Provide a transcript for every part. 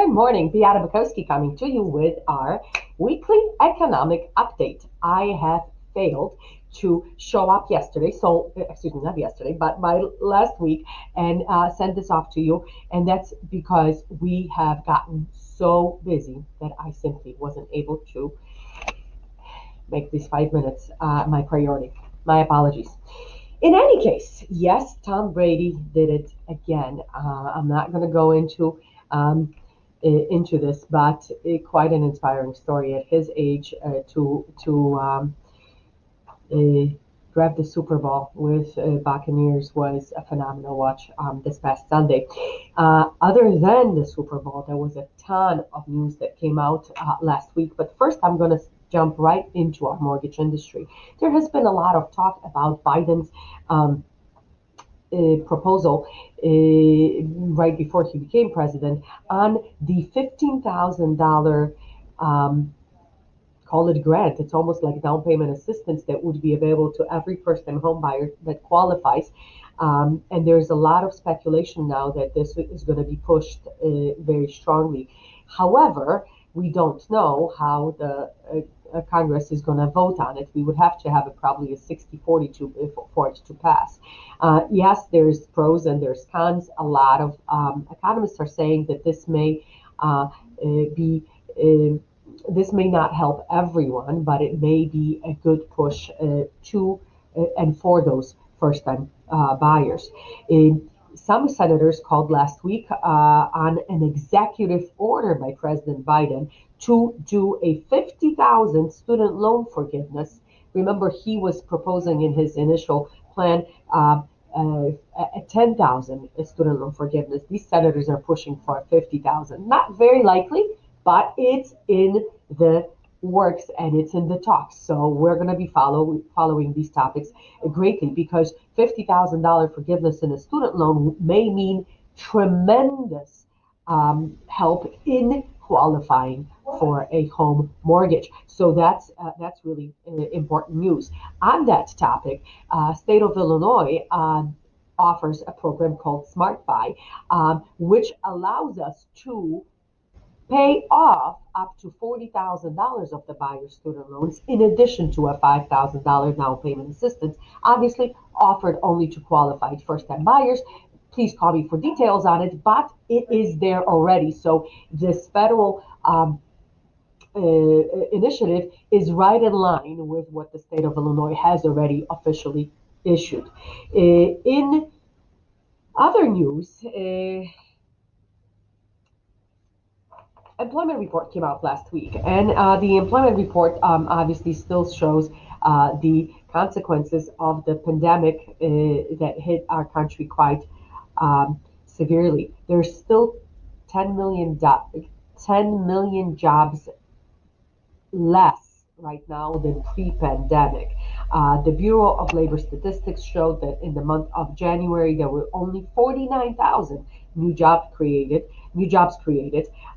morning. Beata Bukowski coming to you with our weekly economic update. I have failed to show up yesterday, excuse me, not yesterday, but my last week, and send this off to you. And that's because we have gotten so busy that I simply wasn't able to make these 5 minutes my priority. My apologies. In any case, yes, Tom Brady did it again. I'm not going to go um, into this, but quite an inspiring story at his age to uh, grab the Super Bowl with Buccaneers was a phenomenal watch this past Sunday. Other than the Super Bowl, there was a ton of news that came out last week. But first, I'm going to jump right into our mortgage industry. There has been a lot of talk about Biden's um, proposal right before he became president on the $15,000 um, call it grant. It's almost like down payment assistance that would be available to every first-time home buyer that qualifies. And there's a lot of speculation now that this is going to be pushed very strongly. However, we don't know how the Congress is going to vote on it. We would have to have probably a 60-40 for it to pass. Yes, there's pros and there's cons. A lot of economists are saying that be uh, this may not help everyone, but it may be a good push to and for those first-time buyers. Some senators called last week on an executive order by President Biden to do a 50,000 student loan forgiveness. Remember, he was proposing in his initial plan a 10,000 student loan forgiveness. These senators are pushing for 50,000. Not very likely, but it's in the works and it's in the talks. So we're going to be following these topics greatly because $50,000 forgiveness in a student loan may mean tremendous help in qualifying for a home mortgage. So that's really important news. On that topic, state of Illinois offers a program called Smart Buy, which allows us to pay off up to $40,000 of the buyer's student loans in addition to a $5,000 down payment assistance, obviously offered only to qualified first-time buyers. Please call me for details on it, but it is there already. So this federal initiative is right in line with what the state of Illinois has already officially issued. In other news, employment report came out last week, and the employment report obviously still shows the consequences of the pandemic that hit our country quite severely. There's still 10 million jobs less right now than pre-pandemic. The Bureau of Labor Statistics showed that in the month of January there were only 49,000 New jobs created.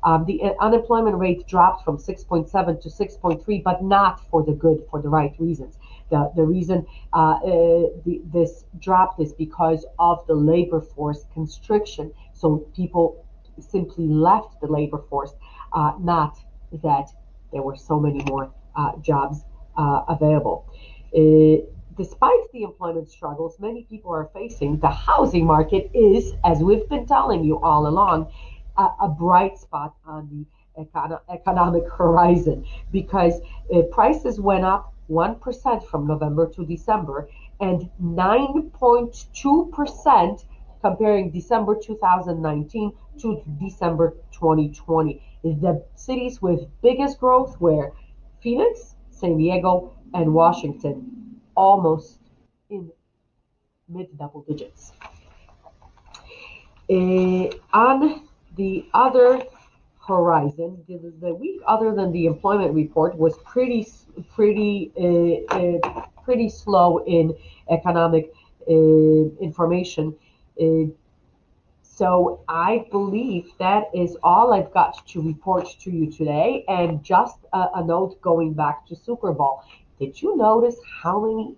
The unemployment rate dropped from 6.7 to 6.3, but not for the right reasons. The reason this dropped is because of the labor force constriction. So people simply left the labor force, not that there were so many more jobs available. Despite the employment struggles many people are facing, the housing market is, as we've been telling you all along, a bright spot on the economic horizon because prices went up 1% from November to December and 9.2% comparing December 2019 to December 2020. The cities with biggest growth were Phoenix, San Diego, and Washington, almost in mid double digits. On the other horizon, the week other than the employment report was pretty slow in economic information. Uh, so I believe that is all I've got to report to you today. And just a note going back to Super Bowl. Did you notice how many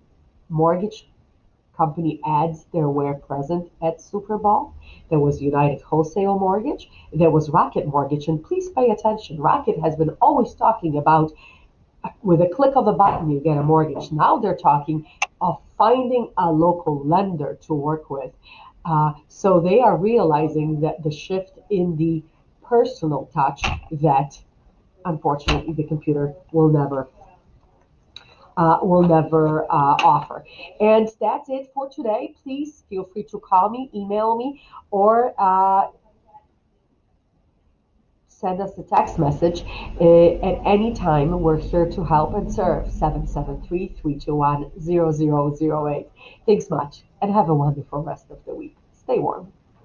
mortgage company ads there were present at Super Bowl. There was United Wholesale Mortgage. There was Rocket Mortgage. And please pay attention. Rocket has been always talking about with a click of a button, you get a mortgage. Now they're talking of finding a local lender to work with. So they are realizing that the shift in the personal touch that unfortunately the computer will never offer. And that's it for today. Please feel free to call me, email me, or send us a text message at any time. We're here to help and serve. 773-321-0008. Thanks much and have a wonderful rest of the week. Stay warm.